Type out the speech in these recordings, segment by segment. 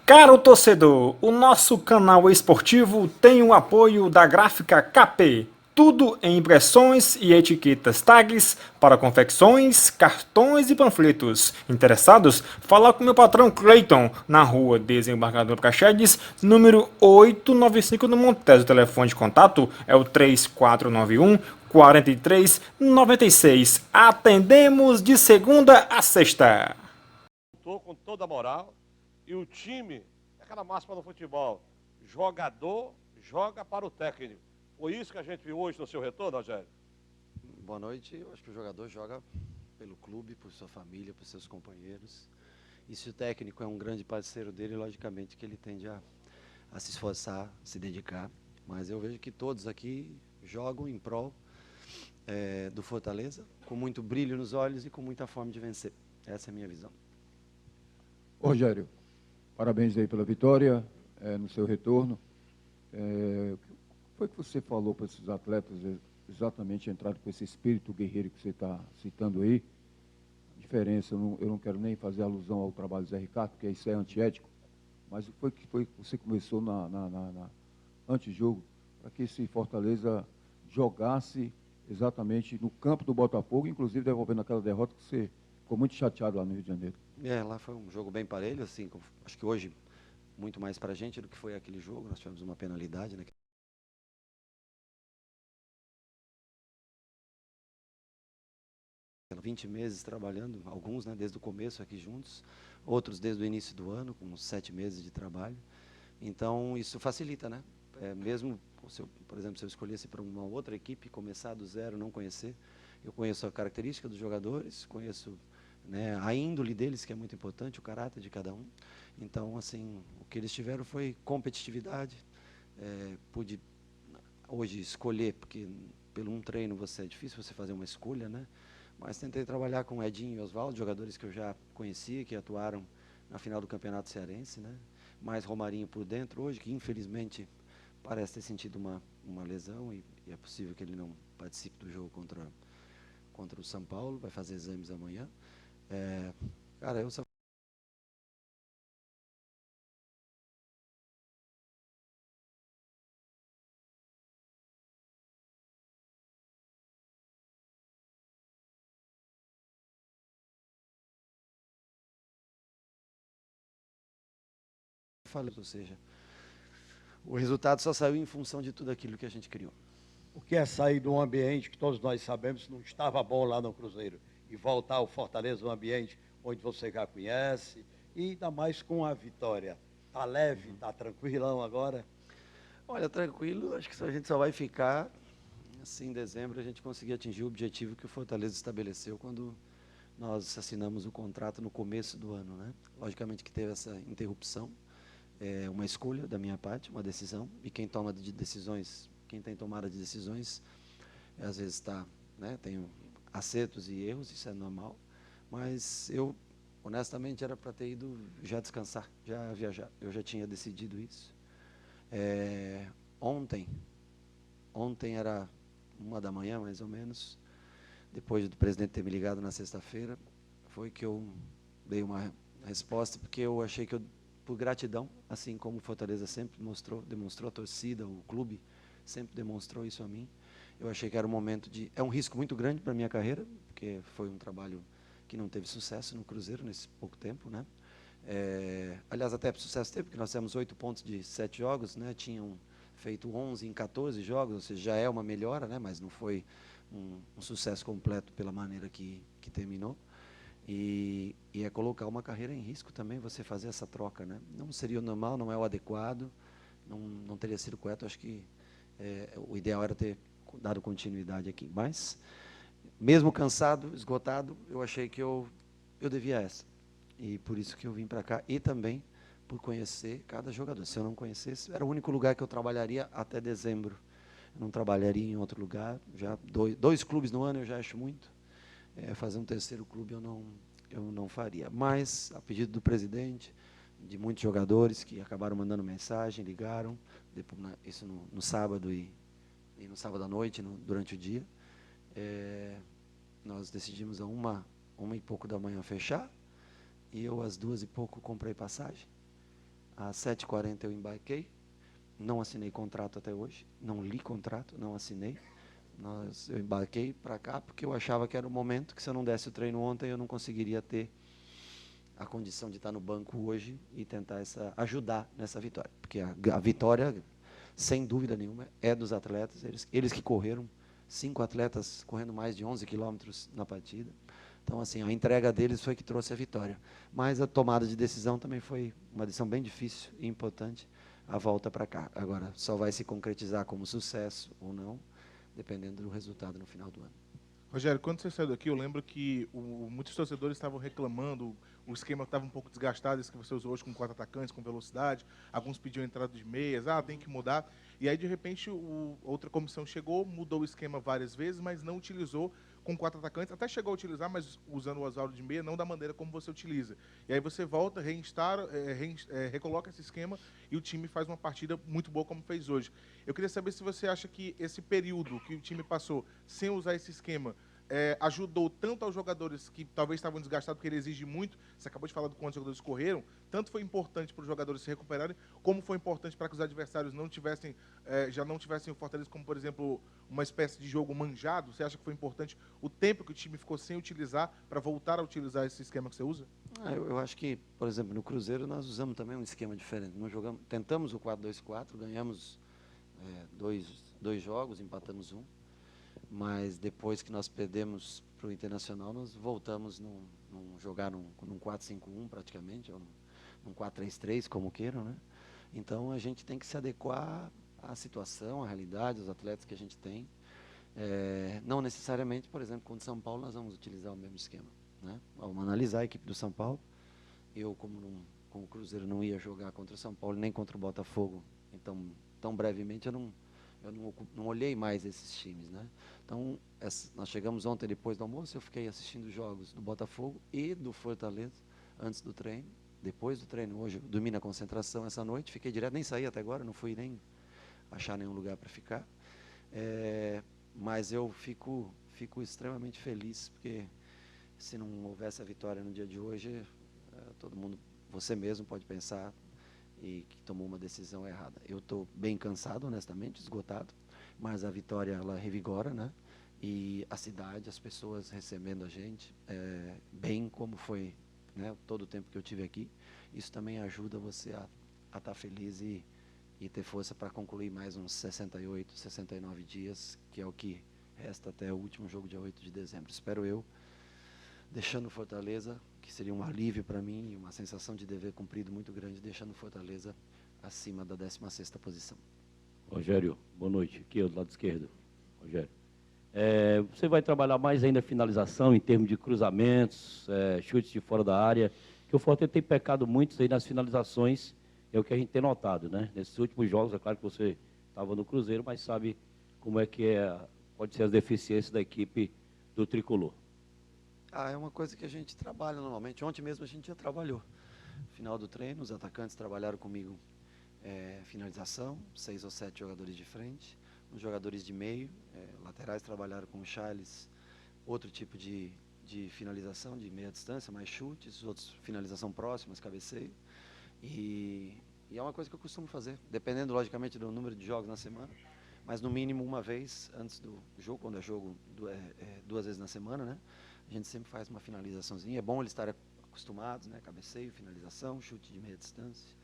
Caro torcedor, o nosso canal esportivo tem o apoio da Gráfica KP. Tudo em impressões e etiquetas tags para confecções, cartões e panfletos. Interessados? Fala com meu patrão Clayton, na rua Desembargador Praxedes, número 895 no Montes. O telefone de contato é o 3491 4396. Atendemos de segunda a sexta. Estou com toda a moral. E o time, é aquela máxima do futebol, jogador joga para o técnico. Foi isso que a gente viu hoje no seu retorno, Rogério? Boa noite. Eu acho que o jogador joga pelo clube, por sua família, por seus companheiros. E se o técnico é um grande parceiro dele, logicamente que ele tende a se esforçar, se dedicar. Mas eu vejo que todos aqui jogam em prol do Fortaleza, com muito brilho nos olhos e com muita fome de vencer. Essa é a minha visão. Rogério, parabéns aí pela vitória, no seu retorno. O que foi que você falou para esses atletas exatamente entrarem com esse espírito guerreiro que você está citando aí? A diferença, eu não quero nem fazer alusão ao trabalho do Zé Ricardo, porque isso é antiético, mas o que foi que você começou antes-jogo para que esse Fortaleza jogasse exatamente no campo do Botafogo, inclusive devolvendo aquela derrota que você ficou muito chateado lá no Rio de Janeiro? Lá foi um jogo bem parelho, assim, acho que hoje muito mais para a gente do que foi aquele jogo. Nós tivemos uma penalidade, né? 20 meses trabalhando, alguns, né, desde o começo aqui juntos, outros desde o início do ano, com uns 7 meses de trabalho. Então, isso facilita, né? Mesmo, por exemplo, se eu escolhesse para uma outra equipe, começar do zero, não conhecer, eu conheço a característica dos jogadores, conheço, né, a índole deles, que é muito importante, o caráter de cada um. Então, assim, o que eles tiveram foi competitividade. Pude hoje escolher, porque pelo um treino é difícil você fazer uma escolha, né? Mas tentei trabalhar com Edinho e Oswaldo, jogadores que eu já conhecia, que atuaram na final do Campeonato Cearense, né? Mais Romarinho por dentro hoje, que infelizmente parece ter sentido uma lesão e é possível que ele não participe do jogo contra o São Paulo, vai fazer exames amanhã. Cara, eu só falei, ou seja, o resultado só saiu em função de tudo aquilo que a gente criou. O que é sair de um ambiente que todos nós sabemos não estava bom lá no Cruzeiro e voltar ao Fortaleza, um ambiente onde você já conhece, e ainda mais com a vitória. Tá leve, tá tranquilão agora? Olha, tranquilo, acho que a gente só vai ficar assim em dezembro a gente conseguir atingir o objetivo que o Fortaleza estabeleceu quando nós assinamos o contrato no começo do ano, né? Logicamente que teve essa interrupção, uma escolha da minha parte, uma decisão, e quem toma de decisões, quem tem tomada de decisões, às vezes né, tem acertos e erros, isso é normal, mas eu, honestamente, era para ter ido já descansar, já viajar, eu já tinha decidido isso. Ontem era 1 da manhã, mais ou menos, depois do presidente ter me ligado na sexta-feira, foi que eu dei uma resposta, porque eu achei que por gratidão, assim como o Fortaleza sempre demonstrou a torcida, o clube sempre demonstrou isso a mim, eu achei que era um momento é um risco muito grande para a minha carreira, porque foi um trabalho que não teve sucesso no Cruzeiro nesse pouco tempo, né? Aliás, até sucesso teve, porque nós temos 8 pontos de 7 jogos, né? Tinham feito 11 em 14 jogos, ou seja, já é uma melhora, né? Mas não foi um sucesso completo pela maneira que terminou. E é colocar uma carreira em risco também, você fazer essa troca, né? Não seria o normal, não é o adequado, não teria sido correto. Acho que o ideal era ter dado continuidade aqui. Mas, mesmo cansado, esgotado, eu achei que eu devia essa. E por isso que eu vim para cá. E também por conhecer cada jogador. Se eu não conhecesse, era o único lugar que eu trabalharia até dezembro. Eu não trabalharia em outro lugar. Já dois clubes no ano eu já acho muito. Fazer um terceiro clube eu não faria. Mas, a pedido do presidente, de muitos jogadores que acabaram mandando mensagem, ligaram, depois, isso no sábado e no sábado à noite, durante o dia, nós decidimos a 1h e pouco da manhã fechar, e eu às 2h e pouco comprei passagem. Às 7h40 eu embarquei, não assinei contrato até hoje, não li contrato, não assinei. Eu embarquei para cá porque eu achava que era o momento que, se eu não desse o treino ontem, eu não conseguiria ter a condição de estar no banco hoje e tentar ajudar nessa vitória. Porque a vitória, sem dúvida nenhuma, é dos atletas, eles que correram, 5 atletas correndo mais de 11 quilômetros na partida. Então, assim, a entrega deles foi que trouxe a vitória. Mas a tomada de decisão também foi uma decisão bem difícil e importante, a volta para cá. Agora, só vai se concretizar como sucesso ou não, dependendo do resultado no final do ano. Rogério, quando você saiu daqui, eu lembro que muitos torcedores estavam reclamando, o esquema estava um pouco desgastado, esse que você usou hoje com 4 atacantes, com velocidade, alguns pediam entrada de meias, tem que mudar. E aí, de repente, outra comissão chegou, mudou o esquema várias vezes, mas não utilizou com 4 atacantes, até chegou a utilizar, mas usando o Oswaldo de meia, não da maneira como você utiliza. E aí você volta, recoloca esse esquema e o time faz uma partida muito boa como fez hoje. Eu queria saber se você acha que esse período que o time passou sem usar esse esquema ajudou tanto aos jogadores que talvez estavam desgastados, porque ele exige muito, você acabou de falar do quanto os jogadores correram, tanto foi importante para os jogadores se recuperarem, como foi importante para que os adversários já não tivessem o Fortaleza como, por exemplo, uma espécie de jogo manjado. Você acha que foi importante o tempo que o time ficou sem utilizar para voltar a utilizar esse esquema que você usa? Eu acho que, por exemplo, no Cruzeiro nós usamos também um esquema diferente. Tentamos o 4-2-4, ganhamos 2 jogos, empatamos 1. Mas depois que nós perdemos para o Internacional, nós voltamos jogar num 4-5-1 praticamente, ou num 4-3-3, como queiram, né? Então a gente tem que se adequar à situação, à realidade, aos atletas que a gente tem. Não necessariamente, por exemplo, contra o São Paulo, nós vamos utilizar o mesmo esquema, né? Vamos analisar a equipe do São Paulo. Eu, como o Cruzeiro não ia jogar contra o São Paulo, nem contra o Botafogo, então, tão brevemente, eu não olhei mais esses times, né? Então, nós chegamos ontem depois do almoço, eu fiquei assistindo jogos do Botafogo e do Fortaleza antes do treino. Depois do treino, hoje, eu dormi na concentração essa noite, fiquei direto, nem saí até agora, não fui nem achar nenhum lugar para ficar. Mas eu fico extremamente feliz, porque se não houvesse a vitória no dia de hoje, todo mundo, você mesmo pode pensar e que tomou uma decisão errada. Eu estou bem cansado, honestamente, esgotado, mas a vitória, ela revigora, né? E a cidade, as pessoas recebendo a gente, bem como foi, né, todo o tempo que eu tive aqui, isso também ajuda você a estar feliz e ter força para concluir mais uns 68, 69 dias, que é o que resta até o último jogo, dia 8 de dezembro. Espero eu, deixando Fortaleza, que seria um alívio para mim e uma sensação de dever cumprido muito grande, deixando Fortaleza acima da 16ª posição. Rogério, boa noite. Aqui do lado esquerdo. Rogério. Você vai trabalhar mais ainda a finalização em termos de cruzamentos, chutes de fora da área, que o Fortaleza tem pecado muito aí nas finalizações, é o que a gente tem notado, né? Nesses últimos jogos, é claro que você estava no Cruzeiro, mas sabe como é que pode ser as deficiências da equipe do Tricolor. É uma coisa que a gente trabalha normalmente. Ontem mesmo a gente já trabalhou. No final do treino, os atacantes trabalharam comigo finalização, 6 ou 7 jogadores de frente. Os jogadores de meio, laterais, trabalharam com o Charles, outro tipo de finalização, de meia distância, mais chutes, outros finalização próximas, cabeceio. E é uma coisa que eu costumo fazer, dependendo, logicamente, do número de jogos na semana, mas no mínimo uma vez antes do jogo, quando é jogo 2 vezes na semana, né? A gente sempre faz uma finalizaçãozinha. É bom eles estarem acostumados, né? Cabeceio, finalização, chute de meia distância.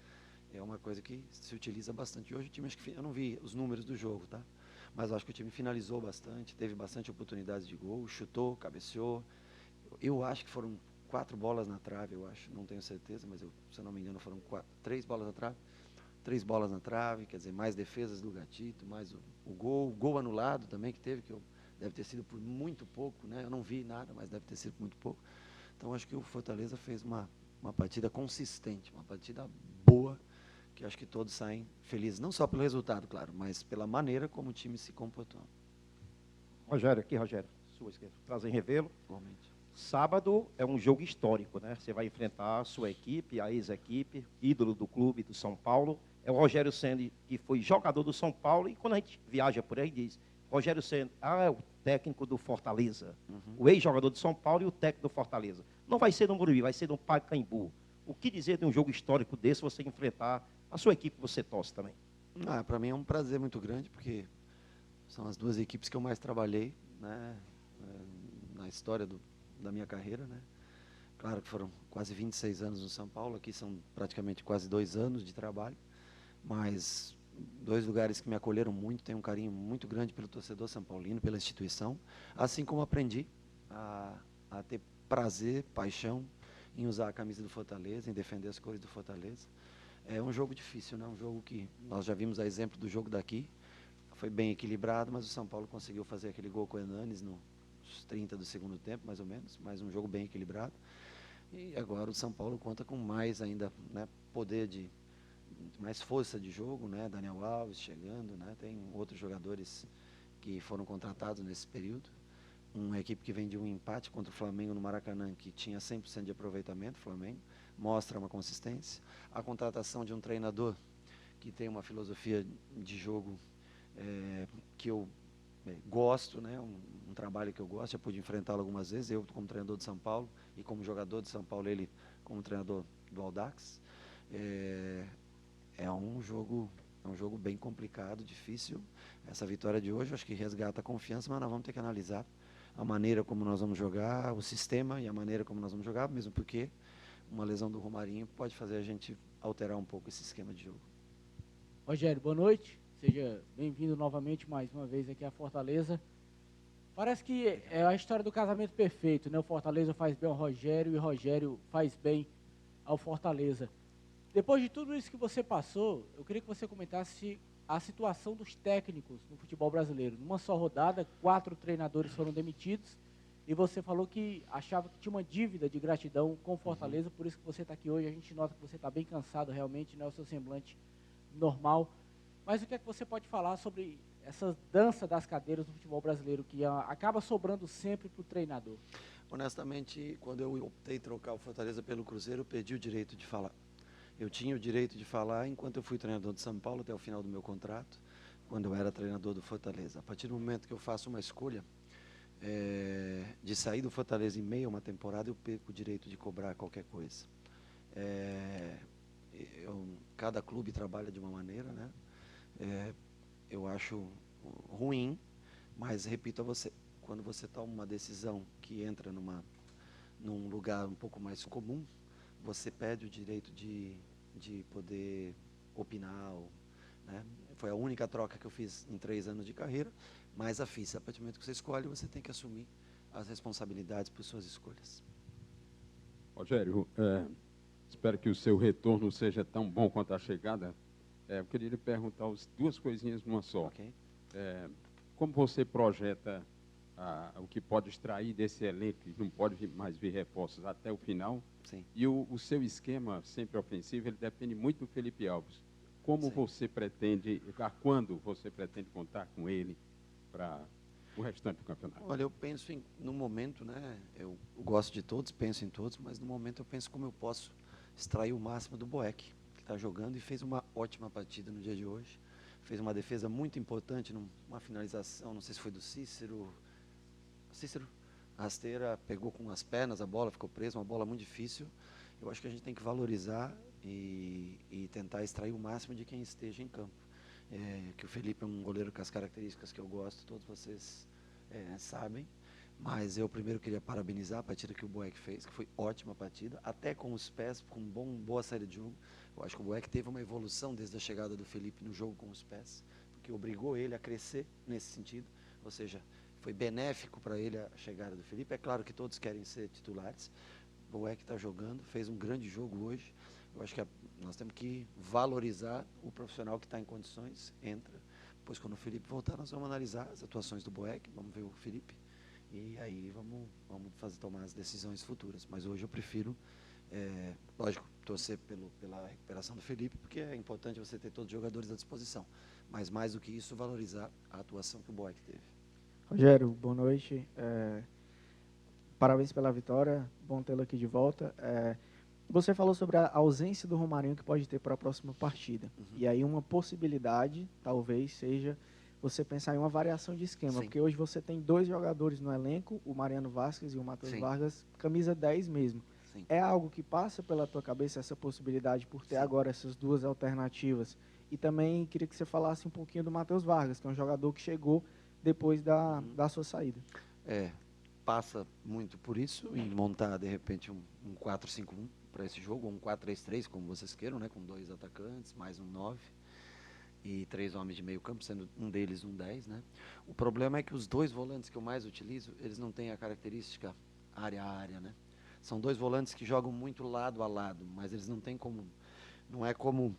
É uma coisa que se utiliza bastante. Hoje o time, acho que eu não vi os números do jogo, tá? Mas eu acho que o time finalizou bastante, teve bastante oportunidades de gol, chutou, cabeceou. Eu acho que foram 4 bolas na trave, eu acho, não tenho certeza, mas se eu não me engano foram 3 bolas na trave. 3 bolas na trave, quer dizer, mais defesas do Gatito, mais o gol anulado também que teve, deve ter sido por muito pouco, né? Eu não vi nada, mas deve ter sido por muito pouco. Então, acho que o Fortaleza fez uma partida consistente, uma partida boa, que acho que todos saem felizes, não só pelo resultado, claro, mas pela maneira como o time se comportou. Rogério, aqui, Rogério, sua esquerda. Prazer em revê-lo. Igualmente. Sábado é um jogo histórico, né? Você vai enfrentar a sua equipe, a ex-equipe, ídolo do clube do São Paulo. É o Rogério Ceni, que foi jogador do São Paulo, e quando a gente viaja por aí, diz, Rogério Ceni, é o técnico do Fortaleza. O ex-jogador do São Paulo e o técnico do Fortaleza. Não vai ser no Morumbi, vai ser no Pacaembu. O que dizer de um jogo histórico desse, você enfrentar a sua equipe que você torce também? Para mim é um prazer muito grande, porque são as duas equipes que eu mais trabalhei, né, na história da minha carreira, né. Claro que foram quase 26 anos no São Paulo, aqui são praticamente quase 2 anos de trabalho, mas 2 lugares que me acolheram muito, tenho um carinho muito grande pelo torcedor são paulino, pela instituição, assim como aprendi a ter prazer, paixão em usar a camisa do Fortaleza, em defender as cores do Fortaleza. É um jogo difícil, né? Um jogo que nós já vimos a exemplo do jogo daqui, foi bem equilibrado, mas o São Paulo conseguiu fazer aquele gol com o Hernanes nos 30 do segundo tempo, mais ou menos, mas um jogo bem equilibrado. E agora o São Paulo conta com mais ainda, né, poder mais força de jogo, né? Daniel Alves chegando, né? Tem outros jogadores que foram contratados nesse período. Uma equipe que vem de um empate contra o Flamengo no Maracanã, que tinha 100% de aproveitamento, o Flamengo, mostra uma consistência. A contratação de um treinador que tem uma filosofia de jogo que eu gosto, né? Um trabalho que eu gosto, já pude enfrentá-lo algumas vezes, eu como treinador de São Paulo e como jogador de São Paulo, ele como treinador do Audax. É um jogo bem complicado, difícil. Essa vitória de hoje, acho que resgata a confiança, mas nós vamos ter que analisar a maneira como nós vamos jogar, o sistema e a maneira como nós vamos jogar, mesmo porque uma lesão do Romarinho pode fazer a gente alterar um pouco esse esquema de jogo. Rogério, boa noite. Seja bem-vindo novamente mais uma vez aqui à Fortaleza. Parece que é a história do casamento perfeito, né? O Fortaleza faz bem ao Rogério e o Rogério faz bem ao Fortaleza. Depois de tudo isso que você passou, eu queria que você comentasse a situação dos técnicos no futebol brasileiro. Numa só rodada, 4 treinadores foram demitidos e você falou que achava que tinha uma dívida de gratidão com o Fortaleza, por isso que você está aqui hoje. A gente nota que você está bem cansado realmente, não é o seu semblante normal. Mas o que é que você pode falar sobre essa dança das cadeiras no futebol brasileiro, que acaba sobrando sempre para o treinador? Honestamente, quando eu optei trocar o Fortaleza pelo Cruzeiro, eu perdi o direito de falar. Eu tinha o direito de falar enquanto eu fui treinador de São Paulo até o final do meu contrato, quando eu era treinador do Fortaleza. A partir do momento que eu faço uma escolha de sair do Fortaleza em meio a uma temporada, eu perco o direito de cobrar qualquer coisa. Cada clube trabalha de uma maneira, né? Eu acho ruim, mas repito a você, quando você toma uma decisão que entra num lugar um pouco mais comum, você perde o direito de poder opinar, né? Foi a única troca que eu fiz em 3 anos de carreira, mas a fiz. A partir do momento que você escolhe, você tem que assumir as responsabilidades por suas escolhas. Rogério, espero que o seu retorno seja tão bom quanto a chegada. Eu queria lhe perguntar 2 coisinhas numa só. Okay. Como você projeta o que pode extrair desse elenco, que não pode mais vir reforços até o final? Sim. E o seu esquema sempre ofensivo, ele depende muito do Felipe Alves. Como você pretende, quando você pretende contar com ele para o restante do campeonato? Olha, eu penso no momento, né? Eu gosto de todos, penso em todos, mas no momento eu penso como eu posso extrair o máximo do Boeck, que está jogando e fez uma ótima partida no dia de hoje. Fez uma defesa muito importante, numa finalização, não sei se foi do Cícero, rasteira, pegou com as pernas a bola, ficou preso, uma bola muito difícil. Eu acho que a gente tem que valorizar e tentar extrair o máximo de quem esteja em campo. Que o Felipe é um goleiro com as características que eu gosto, todos vocês sabem. Mas eu primeiro queria parabenizar a partida que o Boeck fez, que foi ótima partida, até com os pés, com boa saída de jogo. Eu acho que o Boeck teve uma evolução desde a chegada do Felipe no jogo com os pés, porque obrigou ele a crescer nesse sentido, ou seja, foi benéfico para ele a chegada do Felipe. É claro que todos querem ser titulares. O Boeck está jogando, fez um grande jogo hoje. Eu acho que nós temos que valorizar o profissional que está em condições, entra. Depois, quando o Felipe voltar, nós vamos analisar as atuações do Boeck, vamos ver o Felipe, e aí vamos tomar as decisões futuras. Mas hoje eu prefiro, lógico, torcer pela recuperação do Felipe, porque é importante você ter todos os jogadores à disposição. Mas mais do que isso, valorizar a atuação que o Boeck teve. Rogério, boa noite. Parabéns pela vitória, bom tê-lo aqui de volta. Você falou sobre a ausência do Romarinho que pode ter para a próxima partida. Uhum. E aí uma possibilidade, talvez, seja você pensar em uma variação de esquema. Sim. Porque hoje você tem 2 jogadores no elenco, o Mariano Vasquez e o Matheus Vargas, camisa 10 mesmo. Sim. É algo que passa pela tua cabeça, essa possibilidade, por ter agora essas duas alternativas? E também queria que você falasse um pouquinho do Matheus Vargas, que é um jogador que chegou depois da sua saída. Passa muito por isso, em montar, de repente, um 4-5-1 para esse jogo, ou um 4-3-3, como vocês queiram, né, com 2 atacantes, mais um 9 e 3 homens de meio campo, sendo um deles um 10, né? O problema é que os 2 volantes que eu mais utilizo, eles não têm a característica área a área, né? São 2 volantes que jogam muito lado a lado, mas eles não têm como, não é como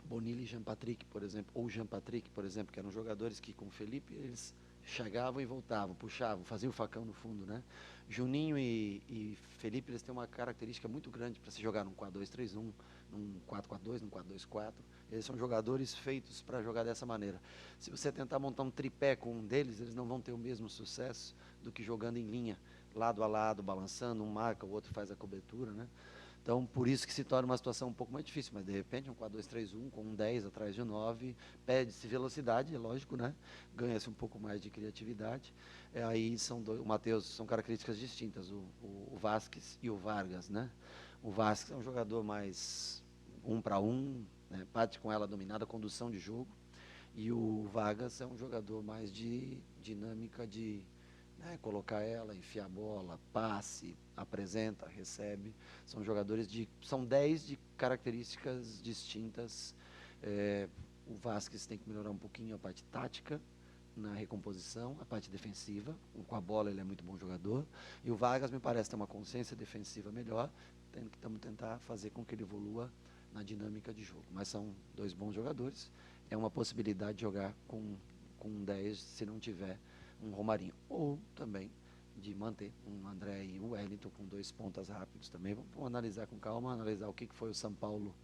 Bonilha e Jean Patrick, por exemplo, ou Jean Patrick, por exemplo, que eram jogadores que com o Felipe eles chegavam e voltavam, puxavam, faziam o facão no fundo, né? Juninho e Felipe, eles têm uma característica muito grande para se jogar num 4-2-3-1, num 4-4-2, num 4-2-4. Eles são jogadores feitos para jogar dessa maneira. Se você tentar montar um tripé com um deles, eles não vão ter o mesmo sucesso do que jogando em linha, lado a lado, balançando, um marca, o outro faz a cobertura, né? Então, por isso que se torna uma situação um pouco mais difícil, mas de repente um 4-2-3-1 com um 10 atrás de 9, pede-se velocidade, é lógico, né? Ganha-se um pouco mais de criatividade. Aí o Matheus, são características distintas, o Vasquez e o Vargas, né? O Vasquez é um jogador mais 1 para 1, né? Parte com ela dominada, condução de jogo, e o Vargas é um jogador mais de dinâmica de colocar ela, enfiar a bola, passe, apresenta, recebe. São jogadores são 10 de características distintas. O Vasquez tem que melhorar um pouquinho a parte tática, na recomposição, a parte defensiva. Com a bola ele é muito bom jogador. E o Vargas me parece ter uma consciência defensiva melhor. Estamos tentar fazer com que ele evolua na dinâmica de jogo. Mas são 2 bons jogadores. É uma possibilidade de jogar com 10 se não tiver um Romarinho, ou também de manter um André e um Wellington com 2 pontas rápidos também. Vamos analisar com calma, analisar o que foi o São Paulo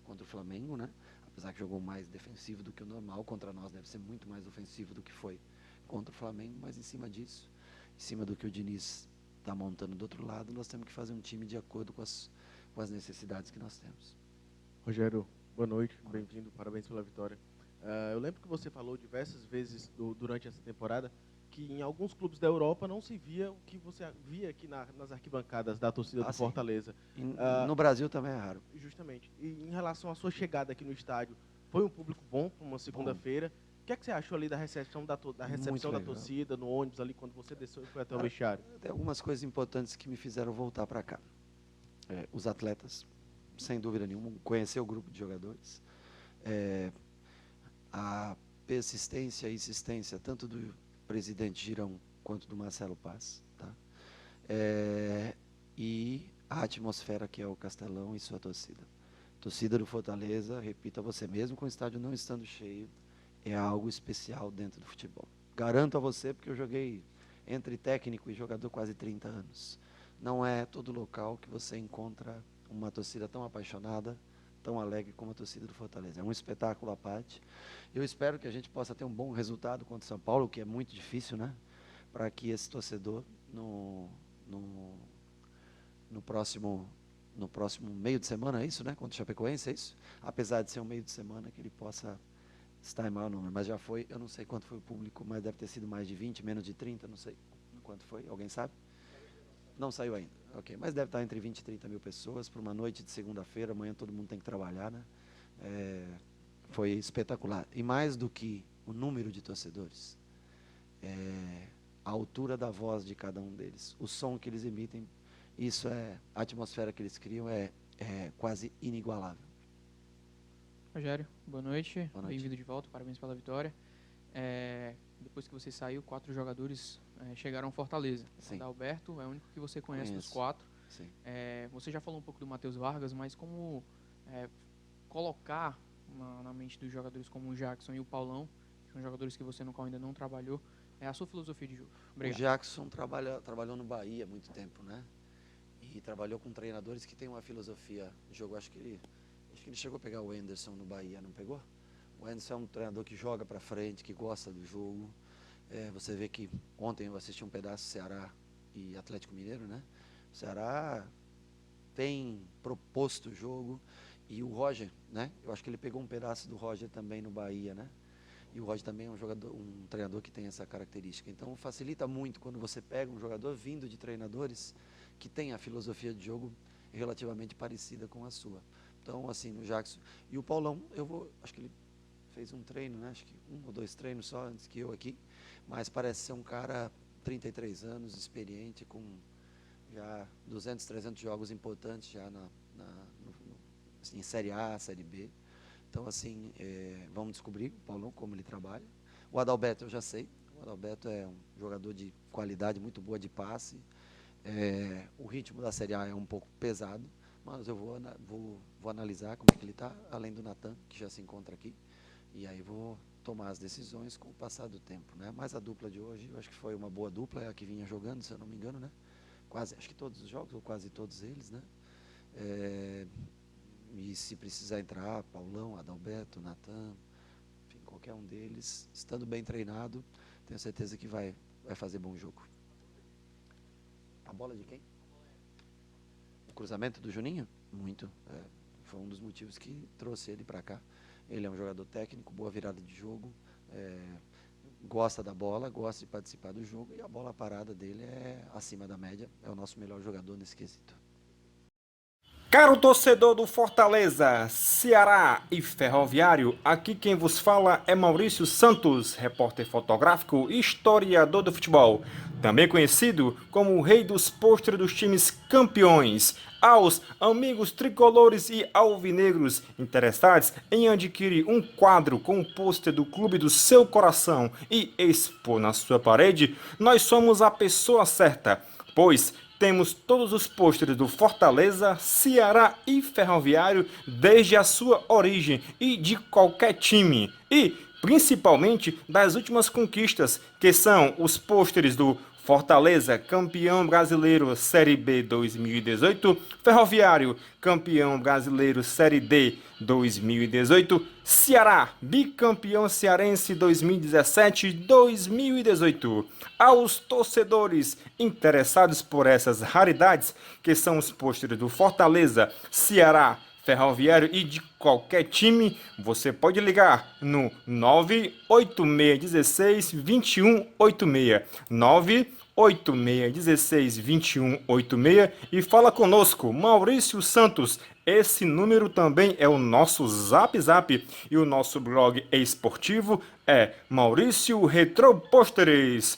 contra o Flamengo, né? Apesar que jogou mais defensivo do que o normal, contra nós deve ser muito mais ofensivo do que foi contra o Flamengo, mas em cima disso, em cima do que o Diniz está montando do outro lado, nós temos que fazer um time de acordo com as necessidades que nós temos. Rogério, boa noite, bem-vindo, parabéns pela vitória. Eu lembro que você falou diversas vezes durante essa temporada que em alguns clubes da Europa não se via o que você via aqui nas arquibancadas da torcida do Fortaleza. No Brasil também é raro. Justamente. E em relação à sua chegada aqui no estádio, foi um público bom para uma segunda-feira. O que é que você achou ali da recepção da torcida, no ônibus ali, quando você desceu e foi até o vestiário? Tem algumas coisas importantes que me fizeram voltar para cá. Os atletas, sem dúvida nenhuma, conhecer o grupo de jogadores. A persistência e insistência, tanto do presidente Girão quanto do Marcelo Paz, tá? E a atmosfera que é o Castelão e sua torcida. Torcida do Fortaleza, repito a você, mesmo com o estádio não estando cheio, é algo especial dentro do futebol. Garanto a você, porque eu joguei entre técnico e jogador quase 30 anos. Não é todo local que você encontra uma torcida tão apaixonada, tão alegre como a torcida do Fortaleza. É um espetáculo à parte. Eu espero que a gente possa ter um bom resultado contra o São Paulo, que é muito difícil, né? Para que esse torcedor, no próximo meio de semana, é isso, né? Contra o Chapecoense, é isso? Apesar de ser um meio de semana, que ele possa estar em maior número. Mas já foi, eu não sei quanto foi o público, mas deve ter sido mais de 20, menos de 30, não sei quanto foi. Alguém sabe? Não saiu ainda. Ok, mas deve estar entre 20 e 30 mil pessoas para uma noite de segunda-feira. Amanhã todo mundo tem que trabalhar, né? Foi espetacular. E mais do que o número de torcedores, a altura da voz de cada um deles, o som que eles emitem, isso a atmosfera que eles criam é quase inigualável. Rogério, boa noite. Boa noite. Bem-vindo de volta, parabéns pela vitória. Depois que você saiu, 4 jogadores chegaram ao Fortaleza. Sim. O Adalberto é o único que você conhece dos Conheço. 4. Sim. Você já falou um pouco do Matheus Vargas, mas como colocar na mente dos jogadores como o Jackson e o Paulão, que são jogadores que você no qual ainda não trabalhou, a sua filosofia de jogo? Obrigado. O Jackson trabalhou no Bahia há muito tempo, né? E trabalhou com treinadores que têm uma filosofia de jogo. Acho que ele chegou a pegar o Anderson no Bahia, não pegou? O Anderson é um treinador que joga para frente, que gosta do jogo. Você vê que ontem eu assisti um pedaço do Ceará e Atlético Mineiro, né? O Ceará tem proposto o jogo. E o Roger, né? Eu acho que ele pegou um pedaço do Roger também no Bahia, né? E o Roger também é um treinador que tem essa característica. Então facilita muito quando você pega um jogador vindo de treinadores que tem a filosofia de jogo relativamente parecida com a sua. Então, assim, no Jackson. E o Paulão, acho que ele fez um treino, né? Acho que 1 ou 2 treinos só antes que eu aqui, mas parece ser um cara 33 anos, experiente, com já 200, 300 jogos importantes já em Série A, Série B. Então, assim, vamos descobrir o Paulão, como ele trabalha. O Adalberto eu já sei. O Adalberto é um jogador de qualidade muito boa de passe. O ritmo da Série A é um pouco pesado, mas eu vou analisar como é que ele está, além do Natan, que já se encontra aqui. E aí vou tomar as decisões com o passar do tempo, né? Mas a dupla de hoje, eu acho que foi uma boa dupla, é a que vinha jogando, se eu não me engano, né? Acho que todos os jogos, ou quase todos eles, né? E se precisar entrar, Paulão, Adalberto, Natan, enfim, qualquer um deles, estando bem treinado, tenho certeza que vai fazer bom jogo. A bola de quem? O cruzamento do Juninho? Muito. Foi um dos motivos que trouxe ele para cá. Ele é um jogador técnico, boa virada de jogo, gosta da bola, gosta de participar do jogo, e a bola parada dele é acima da média, é o nosso melhor jogador nesse quesito. Caro torcedor do Fortaleza, Ceará e Ferroviário, aqui quem vos fala é Maurício Santos, repórter fotográfico e historiador do futebol, também conhecido como o rei dos pôsteres dos times campeões. Aos amigos tricolores e alvinegros interessados em adquirir um quadro com o pôster do clube do seu coração e expor na sua parede, nós somos a pessoa certa, pois temos todos os pôsteres do Fortaleza, Ceará e Ferroviário desde a sua origem e de qualquer time. E, principalmente, das últimas conquistas, que são os pôsteres do Fortaleza, campeão brasileiro Série B 2018, Ferroviário, campeão brasileiro Série D 2018, Ceará, bicampeão cearense 2017-2018. Aos torcedores interessados por essas raridades, que são os pôsteres do Fortaleza, Ceará, Ferroviário e de qualquer time, você pode ligar no 98616-2186, 98616-2186 e fala conosco, Maurício Santos. Esse número também é o nosso Zap Zap e o nosso blog esportivo é Maurício Retro Pôsteres.